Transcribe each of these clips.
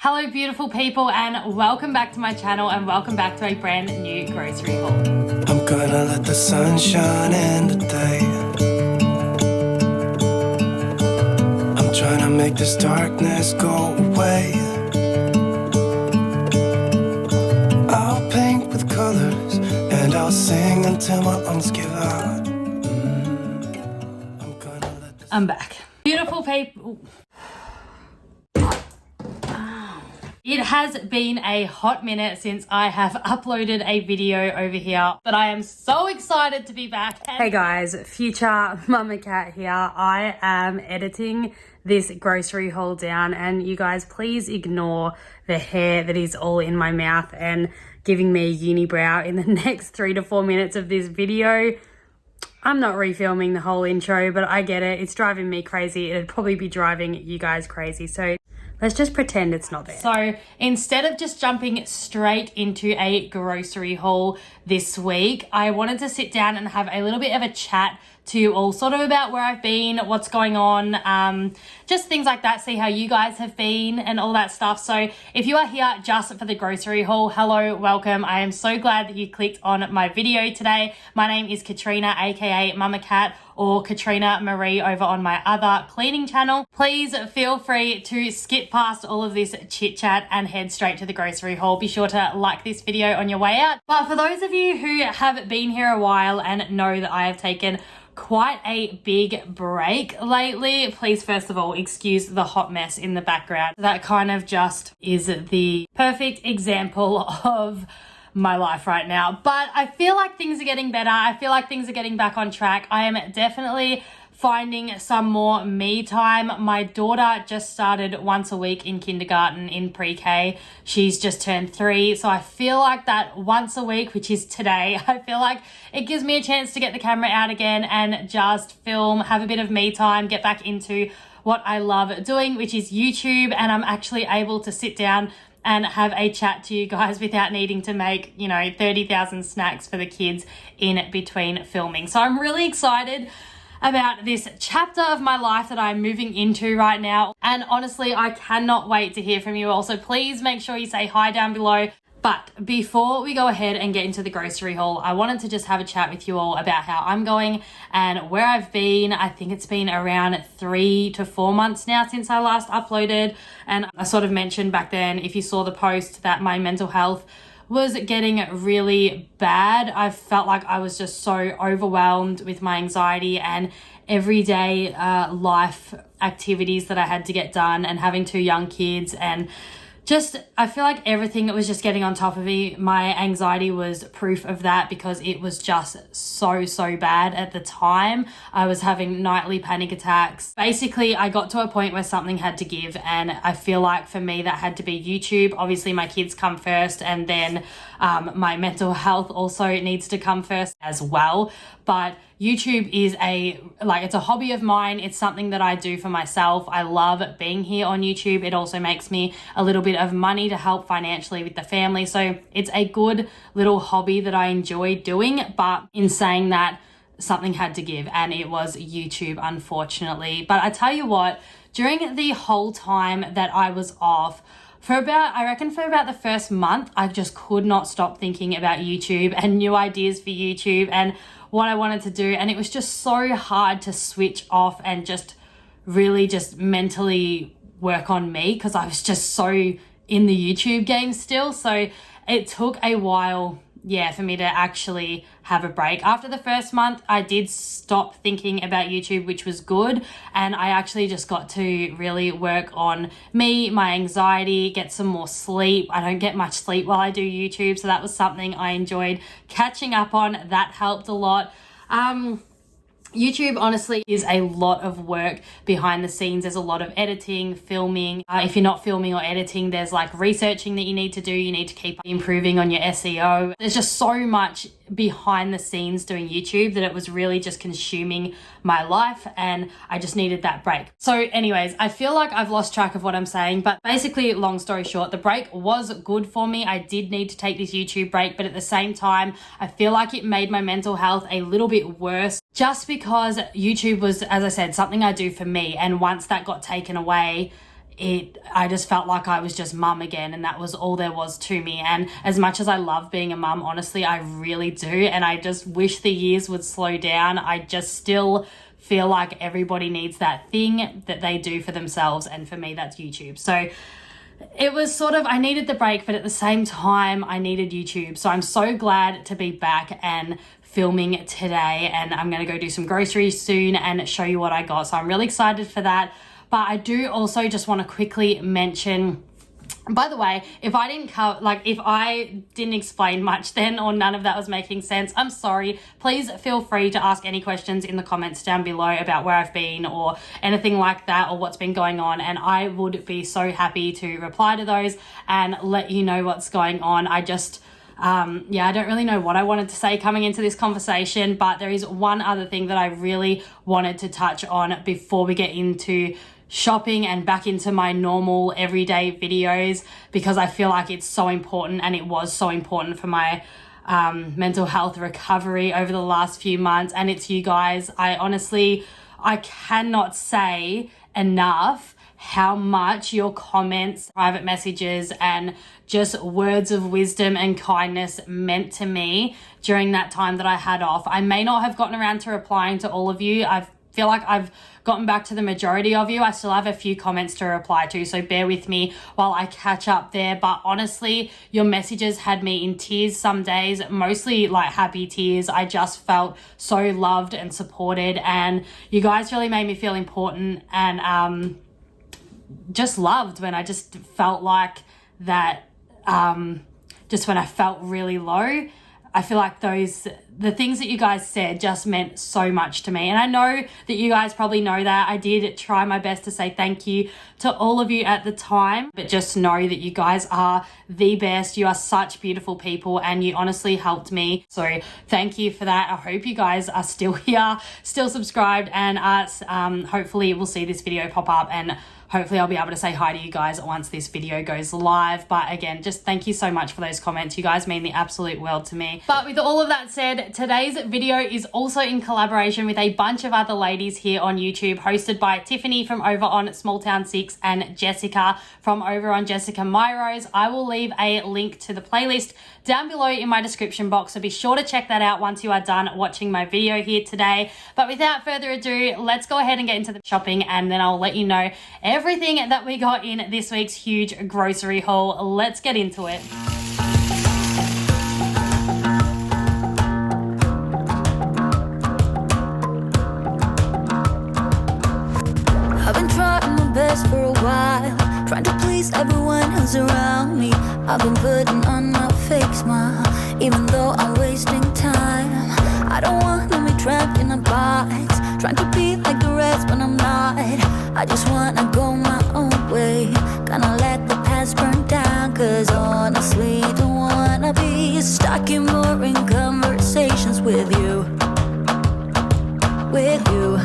Hello beautiful people, and welcome back to my channel, and welcome back to a brand new grocery haul. I'm gonna let the sun shine in today. I'm trying to make this darkness go away. I'll paint with colors and I'll sing until my lungs give out. I'm back. Beautiful people. It has been a hot minute since I have uploaded a video over here, but I am so excited to be back. Hey guys, future Mumma Cat here. I am editing this grocery haul down, and you guys please ignore the hair that is all in my mouth and giving me a unibrow in the next 3 to 4 minutes of this video. I'm not refilming the whole intro, but I get it. It's driving me crazy. It'd probably be driving you guys crazy. So let's just pretend it's not there. So instead of just jumping straight into a grocery haul this week, I wanted to sit down and have a little bit of a chat to you all sort of about where I've been, what's going on, just things like that, see how you guys have been and all that stuff. So if you are here just for the grocery haul, hello, welcome. I am so glad that you clicked on my video today. My name is Katrina, aka Mumma Cat, or Katrina Marie over on my other cleaning channel. Please feel free to skip past all of this chit chat and head straight to the grocery haul. Be sure to like this video on your way out. But for those of you who have been here a while and know that I have taken quite a big break lately, please first of all excuse the hot mess in the background. That kind of just is the perfect example of my life right now, but I feel like things are getting better. I feel like things are getting back on track. I am definitely finding some more me time. My daughter just started once a week in kindergarten in pre-K. She's just turned 3. So I feel like that once a week, which is today, I feel like it gives me a chance to get the camera out again and just film, have a bit of me time, get back into what I love doing, which is YouTube. And I'm actually able to sit down and have a chat to you guys without needing to make, 30,000 snacks for the kids in between filming. So I'm really excited about this chapter of my life that I'm moving into right now. And honestly, I cannot wait to hear from you all. So please make sure you say hi down below. But before we go ahead and get into the grocery haul, I wanted to just have a chat with you all about how I'm going and where I've been. I think it's been around 3 to 4 months now since I last uploaded. And I sort of mentioned back then, if you saw the post, that my mental health was getting really bad. I felt like I was just so overwhelmed with my anxiety and everyday life activities that I had to get done, and having 2 young kids, and just, I feel like everything that was just getting on top of me. My anxiety was proof of that, because it was just so bad at the time. I was having nightly panic attacks. Basically, I got to a point where something had to give, and I feel like for me that had to be YouTube. Obviously my kids come first, and then my mental health also needs to come first as well. But YouTube is it's a hobby of mine. It's something that I do for myself. I love being here on YouTube. It also makes me a little bit of money to help financially with the family. So it's a good little hobby that I enjoy doing. But in saying that, something had to give, and it was YouTube, unfortunately. But I tell you what, during the whole time that I was off, for about the first month, I just could not stop thinking about YouTube and new ideas for YouTube and what I wanted to do. And it was just so hard to switch off and just really just mentally work on me, because I was just so in the YouTube game still. So it took a while, for me to actually have a break. After the first month, I did stop thinking about YouTube, which was good. And I actually just got to really work on me, my anxiety, get some more sleep. I don't get much sleep while I do YouTube. So that was something I enjoyed catching up on. That helped a lot. YouTube honestly is a lot of work behind the scenes. There's a lot of editing, filming. If you're not filming or editing, there's like researching that you need to do. You need to keep improving on your SEO. There's just so much behind the scenes doing YouTube that it was really just consuming my life, and I just needed that break. So anyways, I feel like I've lost track of what I'm saying, but basically, long story short, the break was good for me. I did need to take this YouTube break, but at the same time, I feel like it made my mental health a little bit worse, just because YouTube was, as I said, something I do for me. And once that got taken away, I just felt like I was just mum again, and that was all there was to me. And as much as I love being a mum, honestly, I really do. And I just wish the years would slow down. I just still feel like everybody needs that thing that they do for themselves. And for me, that's YouTube. So it was sort of, I needed the break, but at the same time, I needed YouTube. So I'm so glad to be back and filming today. And I'm going to go do some groceries soon and show you what I got. So I'm really excited for that. But I do also just want to quickly mention, by the way, if I didn't explain much then, or none of that was making sense, I'm sorry. Please feel free to ask any questions in the comments down below about where I've been or anything like that, or what's been going on. And I would be so happy to reply to those and let you know what's going on. I just, I don't really know what I wanted to say coming into this conversation, but there is one other thing that I really wanted to touch on before we get into shopping and back into my normal everyday videos, because I feel like it's so important, and it was so important for my mental health recovery over the last few months. And it's you guys. I cannot say enough how much your comments, private messages, and just words of wisdom and kindness meant to me during that time that I had off. I may not have gotten around to replying to all of you. I feel like I've gotten back to the majority of you. I still have a few comments to reply to, so bear with me while I catch up there. But honestly, your messages had me in tears some days, mostly like happy tears. I just felt so loved and supported, and you guys really made me feel important and just loved when I just felt like that, just when I felt really low. I feel like the things that you guys said just meant so much to me. And I know that you guys probably know that. I did try my best to say thank you to all of you at the time, but just know that you guys are the best. You are such beautiful people, and you honestly helped me. So thank you for that. I hope you guys are still here, still subscribed, and hopefully we'll see this video pop up, and hopefully I'll be able to say hi to you guys once this video goes live. But again, just thank you so much for those comments. You guys mean the absolute world to me. But with all of that said, today's video is also in collaboration with a bunch of other ladies here on YouTube, hosted by Tiffany from over on Small Town 6 and Jessica from over on Jessica Myros. I will leave a link to the playlist down below in my description box, so be sure to check that out once you are done watching my video here today. But without further ado, let's go ahead and get into the shopping, and then I'll let you know everything that we got in this week's huge grocery haul. Let's get into it. I've been trying my best for a while, trying to please everyone who's around me. I've been putting on my fake smile, even though I'm wasting time. I don't want to be trapped in a box, trying to be like the rest but I'm not. I just wanna go my own way, gonna let the past burn down. Cause honestly, don't wanna be stuck in boring conversations with you. With you,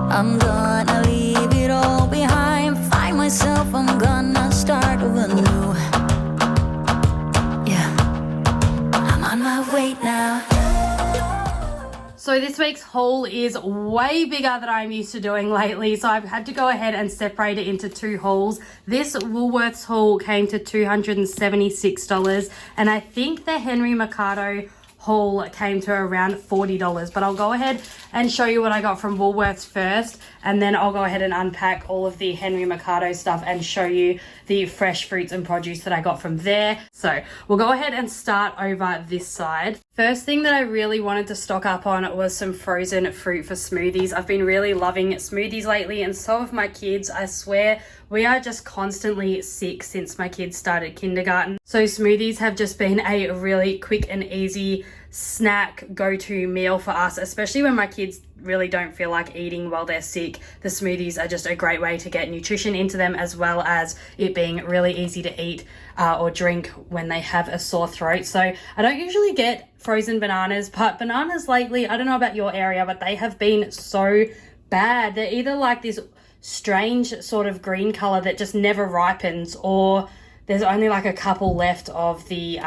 I'm gonna leave it all behind, find myself, I'm gonna start over new. Yeah, I'm on my way now. So this week's haul is way bigger than I'm used to doing lately, so I've had to go ahead and separate it into two hauls. This Woolworths haul came to $276, and I think the Henry Mercado haul came to around $40, but I'll go ahead and show you what I got from Woolworths first, and then I'll go ahead and unpack all of the Henry Mercado stuff and show you the fresh fruits and produce that I got from there. So we'll go ahead and start over this side. First thing that I really wanted to stock up on was some frozen fruit for smoothies. I've been really loving smoothies lately, and so have my kids. I swear we are just constantly sick since my kids started kindergarten. So smoothies have just been a really quick and easy snack go-to meal for us, especially when my kids really don't feel like eating while they're sick. The smoothies are just a great way to get nutrition into them, as well as it being really easy to eat or drink when they have a sore throat. So I don't usually get frozen bananas, but bananas lately, I don't know about your area, but they have been so bad. They're either like this strange sort of green color that just never ripens, or there's only like a couple left of the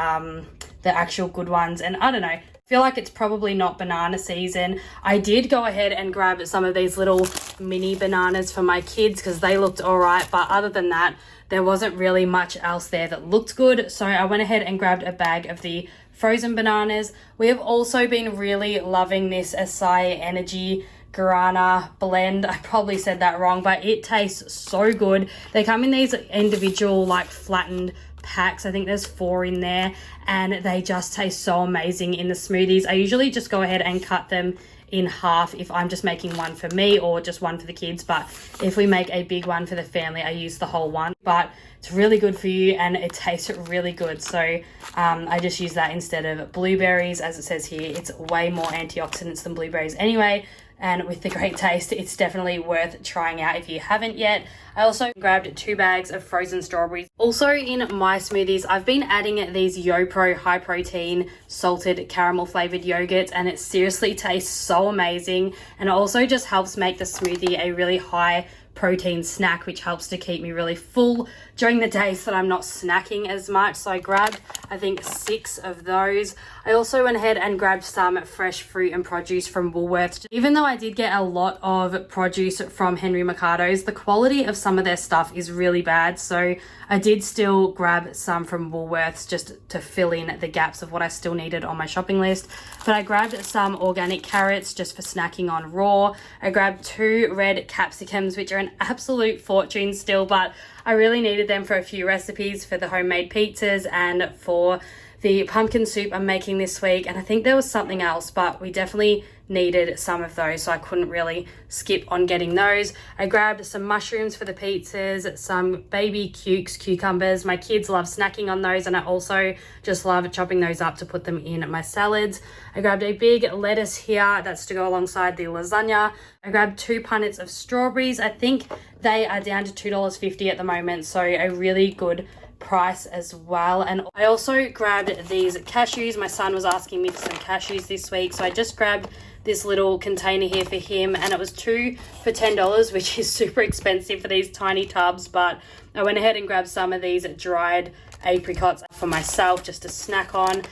actual good ones. And I don't know, feel like it's probably not banana season. I did go ahead and grab some of these little mini bananas for my kids because they looked all right. But other than that, there wasn't really much else there that looked good. So I went ahead and grabbed a bag of the frozen bananas. We have also been really loving this Acai Energy Guarana blend. I probably said that wrong, but it tastes so good. They come in these individual like flattened packs. I think there's 4 in there, and they just taste so amazing in the smoothies. I usually just go ahead and cut them in half if I'm just making one for me or just one for the kids, but if we make a big one for the family, I use the whole one. But it's really good for you and it tastes really good, so I just use that instead of blueberries. As it says here, it's way more antioxidants than blueberries anyway, and with the great taste, it's definitely worth trying out if you haven't yet. I also grabbed 2 bags of frozen strawberries. Also in my smoothies, I've been adding these YoPro high protein salted caramel flavored yogurts, and it seriously tastes so amazing, and it also just helps make the smoothie a really high protein snack, which helps to keep me really full during the days that I'm not snacking as much. So I grabbed, I think, 6 of those. I also went ahead and grabbed some fresh fruit and produce from Woolworths. Even though I did get a lot of produce from Henry Mercado's, the quality of some of their stuff is really bad. So I did still grab some from Woolworths just to fill in the gaps of what I still needed on my shopping list. But I grabbed some organic carrots just for snacking on raw. I grabbed 2 red capsicums, which are an absolute fortune still, but I really needed them for a few recipes for the homemade pizzas and for the pumpkin soup I'm making this week. And I think there was something else, but we definitely needed some of those, so I couldn't really skip on getting those. I grabbed some mushrooms for the pizzas, some baby cucumbers. My kids love snacking on those, and I also just love chopping those up to put them in my salads. I grabbed a big lettuce here, that's to go alongside the lasagna. I grabbed 2 punnets of strawberries. I think they are down to $2.50 at the moment, so a really good price as well. And I also grabbed these cashews. My son was asking me for some cashews this week, so I just grabbed this little container here for him, and it was 2 for $10, which is super expensive for these tiny tubs, but I went ahead and grabbed some of these dried apricots for myself just to snack on.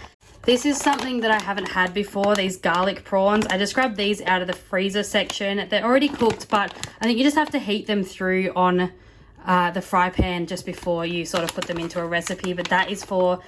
This is something that I haven't had before, these garlic prawns. I just grabbed these out of the freezer section. They're already cooked, but I think you just have to heat them through on the fry pan just before you sort of put them into a recipe. But that is for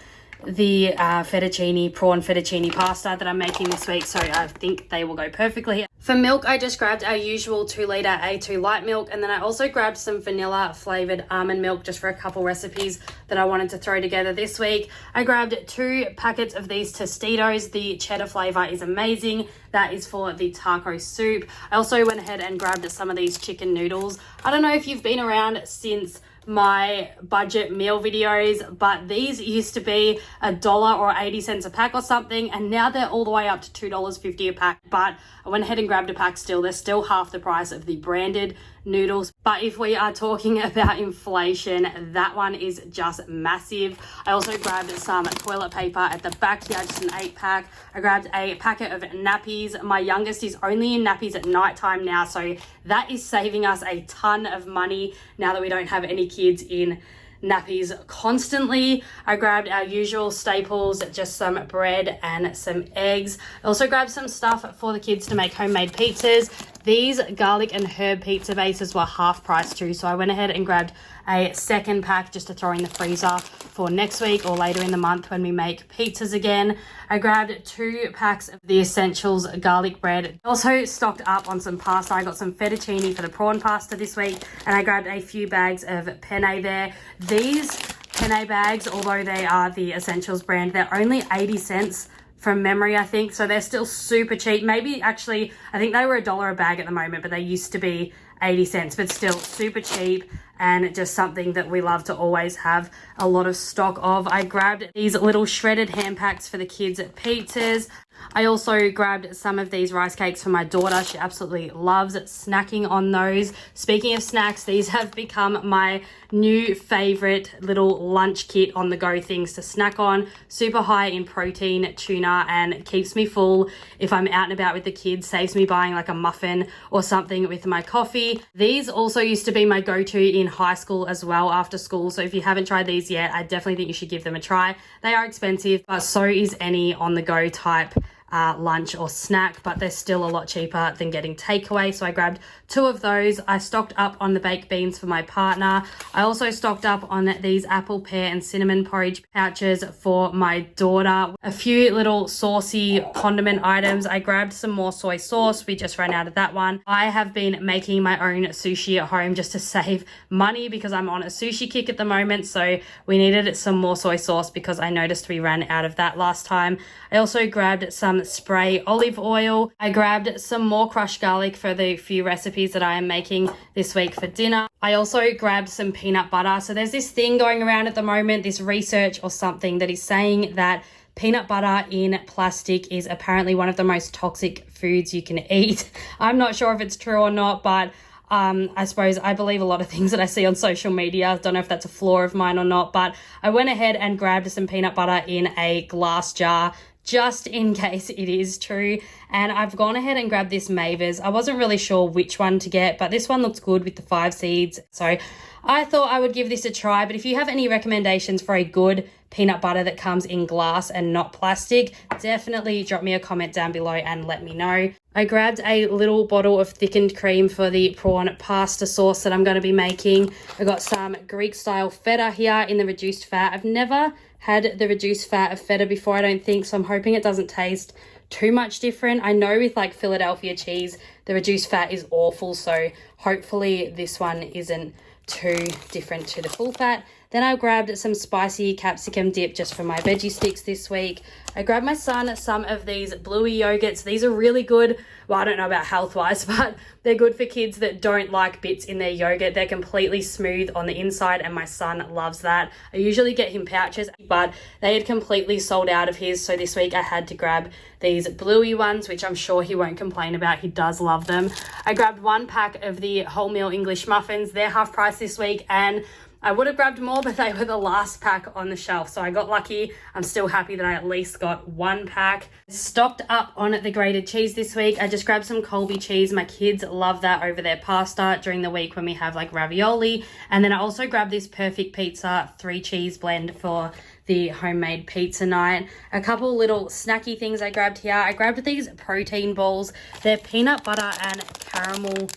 the prawn fettuccine pasta that I'm making this week, so I think they will go perfectly. For milk, I just grabbed our usual 2-litre A2 light milk, and then I also grabbed some vanilla flavoured almond milk just for a couple recipes that I wanted to throw together this week. I grabbed 2 packets of these Tostitos. The cheddar flavour is amazing. That is for the taco soup. I also went ahead and grabbed some of these chicken noodles. I don't know if you've been around since my budget meal videos, but these used to be $1 or 80 cents a pack or something, and now they're all the way up to $2.50 a pack. But I went ahead and grabbed a pack still. They're still half the price of the branded noodles. But if we are talking about inflation, that one is just massive. I also grabbed some toilet paper at the back here, just an 8-pack. I grabbed a packet of nappies. My youngest is only in nappies at nighttime now, so that is saving us a ton of money now that we don't have any kids in nappies constantly. I grabbed our usual staples, just some bread and some eggs. I also grabbed some stuff for the kids to make homemade pizzas. These garlic and herb pizza bases were half price too, so I went ahead and grabbed a 2nd pack just to throw in the freezer for next week or later in the month when we make pizzas again. I grabbed 2 packs of the Essentials garlic bread. Also stocked up on some pasta. I got some fettuccine for the prawn pasta this week, and I grabbed a few bags of penne there. These penne bags, although they are the Essentials brand, they're only 80 cents from memory, I think, so they're still super cheap. Maybe actually, I think they were $1 a bag at the moment, but they used to be 80 cents, but still super cheap and just something that we love to always have a lot of stock of. I grabbed these little shredded ham packs for the kids at pizzas. I also grabbed some of these rice cakes for my daughter. She absolutely loves snacking on those. Speaking of snacks, these have become my new favorite little lunch kit on the go things to snack on. Super high in protein, tuna, and keeps me full if I'm out and about with the kids. Saves me buying like a muffin or something with my coffee. These also used to be my go-to in high school as well after school, so if you haven't tried these yet, I definitely think you should give them a try. They are expensive, but so is any on the go type lunch or snack, but they're still a lot cheaper than getting takeaway. So I grabbed 2 of those. I stocked up on the baked beans for my partner. I also stocked up on these apple, pear and cinnamon porridge pouches for my daughter. A few little saucy condiment items. I grabbed some more soy sauce. We just ran out of that one. I have been making my own sushi at home just to save money because I'm on a sushi kick at the moment. So we needed some more soy sauce because I noticed we ran out of that last time. I also grabbed some spray olive oil. I grabbed some more crushed garlic for the few recipes that I am making this week for dinner. I also grabbed some peanut butter. So there's this thing going around at the moment, this research or something that is saying that peanut butter in plastic is apparently one of the most toxic foods you can eat. I'm not sure if it's true or not, but I suppose I believe a lot of things that I see on social media. I don't know if that's a flaw of mine or not, but I went ahead and grabbed some peanut butter in a glass jar just in case it is true. And I've gone ahead and grabbed this Mavis. I wasn't really sure which one to get, but this one looks good with the 5 seeds. So I thought I would give this a try. But if you have any recommendations for a good peanut butter that comes in glass and not plastic, definitely drop me a comment down below and let me know. I grabbed a little bottle of thickened cream for the prawn pasta sauce that I'm going to be making. I got some Greek style feta here in the reduced fat. I've never had the reduced fat of feta before, I don't think, so I'm hoping it doesn't taste too much different. I know with like Philadelphia cheese, the reduced fat is awful, so hopefully this one isn't too different to the full fat. Then I grabbed some spicy capsicum dip just for my veggie sticks this week. I grabbed my son some of these bluey yogurts. These are really good. Well, I don't know about health-wise, but they're good for kids that don't like bits in their yogurt. They're completely smooth on the inside, and my son loves that. I usually get him pouches, but they had completely sold out of his, so this week I had to grab these bluey ones, which I'm sure he won't complain about. He does love them. I grabbed 1 pack of the wholemeal English muffins. They're half price this week, and I would have grabbed more, but they were the last pack on the shelf, so I got lucky. I'm still happy that I at least got 1 pack. Stocked up on the grated cheese this week. I just grabbed some Colby cheese. My kids love that over their pasta during the week when we have like ravioli. And then I also grabbed this Perfect Pizza 3 cheese blend for the homemade pizza night. A couple little snacky things I grabbed here. I grabbed these protein balls. They're peanut butter and caramel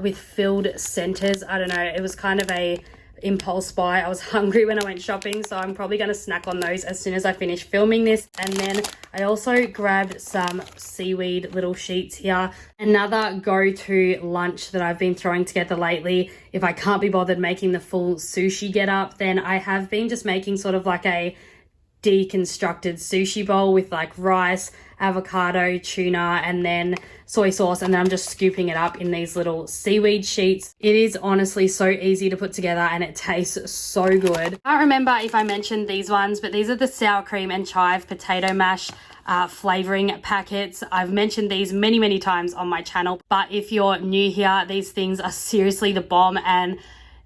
with filled centers. I don't know, it was kind of a impulse buy. I was hungry when I went shopping, so I'm probably going to snack on those as soon as I finish filming this. And then I also grabbed some seaweed little sheets here. Another go-to lunch that I've been throwing together lately. If I can't be bothered making the full sushi get up, then I have been just making sort of like a deconstructed sushi bowl with like rice, avocado, tuna, and then soy sauce, and then I'm just scooping it up in these little seaweed sheets. It is honestly so easy to put together and it tastes so good. I don't remember if I mentioned these ones, but these are the sour cream and chive potato mash flavoring packets. I've mentioned these many times on my channel, but if you're new here, these things are seriously the bomb, and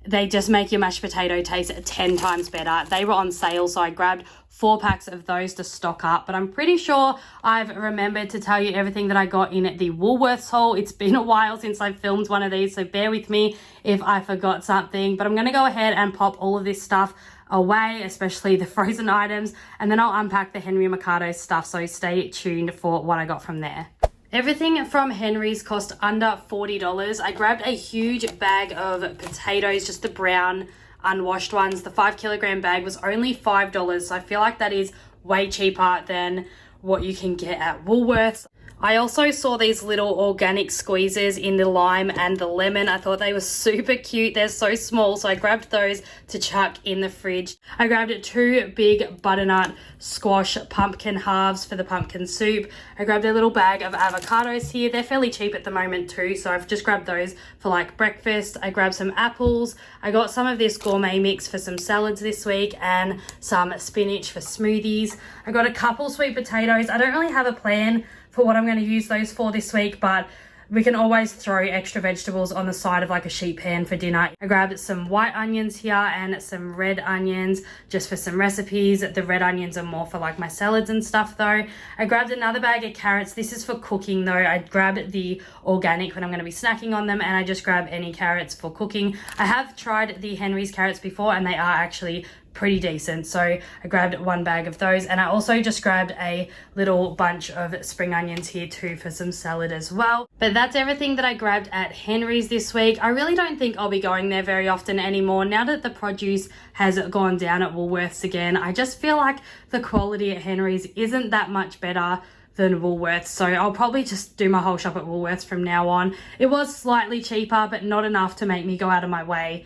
they just make your mashed potato taste 10 times better. They were on sale, so I grabbed 4 packs of those to stock up. But I'm pretty sure I've remembered to tell you everything that I got in the Woolworths haul. It's been a while since I've filmed one of these, so bear with me if I forgot something. But I'm going to go ahead and pop all of this stuff away, especially the frozen items, and then I'll unpack the Henry Mercado stuff, so stay tuned for what I got from there. Everything from Henry's cost under $40. I grabbed a huge bag of potatoes, just the brown unwashed ones. The 5 kilogram bag was only $5, so I feel like that is way cheaper than what you can get at Woolworths. I also saw these little organic squeezers in the lime and the lemon. I thought they were super cute. They're so small, so I grabbed those to chuck in the fridge. I grabbed 2 big butternut squash pumpkin halves for the pumpkin soup. I grabbed a little bag of avocados here. They're fairly cheap at the moment too, so I've just grabbed those for like breakfast. I grabbed some apples. I got some of this gourmet mix for some salads this week and some spinach for smoothies. I got a couple sweet potatoes. I don't really have a plan for what I'm going to use those for this week, but we can always throw extra vegetables on the side of like a sheet pan for dinner. I grabbed some white onions here and some red onions just for some recipes. The red onions are more for like my salads and stuff though. I grabbed another bag of carrots. This is for cooking though. I grabbed the organic when I'm going to be snacking on them, and I just grab any carrots for cooking. I have tried the Henry's carrots before and they are actually pretty decent. So I grabbed 1 bag of those, and I also just grabbed a little bunch of spring onions here too for some salad as well. But that's everything that I grabbed at Henry's this week. I really don't think I'll be going there very often anymore now that the produce has gone down at Woolworths again. I just feel like the quality at Henry's isn't that much better than Woolworths, so I'll probably just do my whole shop at Woolworths from now on. It was slightly cheaper, but not enough to make me go out of my way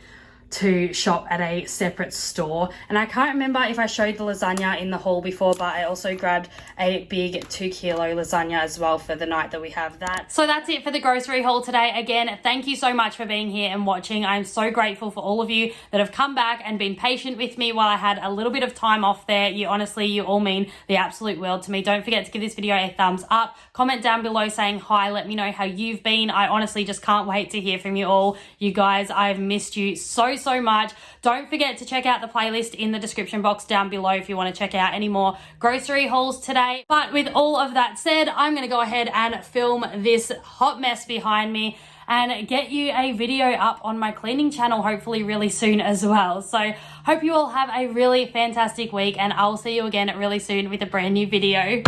to shop at a separate store. And I can't remember if I showed the lasagna in the haul before, but I also grabbed a big 2 kilo lasagna as well for the night that we have that. So that's it for the grocery haul today. Again, thank you so much for being here and watching. I'm so grateful for all of you that have come back and been patient with me while I had a little bit of time off there. You all mean the absolute world to me. Don't forget to give this video a thumbs up, comment down below saying hi, let me know how you've been. I honestly just can't wait to hear from you all. You guys, I've missed you so much. Don't forget to check out the playlist in the description box down below if you want to check out any more grocery hauls today. But with all of that said, I'm going to go ahead and film this hot mess behind me and get you a video up on my cleaning channel hopefully really soon as well. So hope you all have a really fantastic week, and I'll see you again really soon with a brand new video.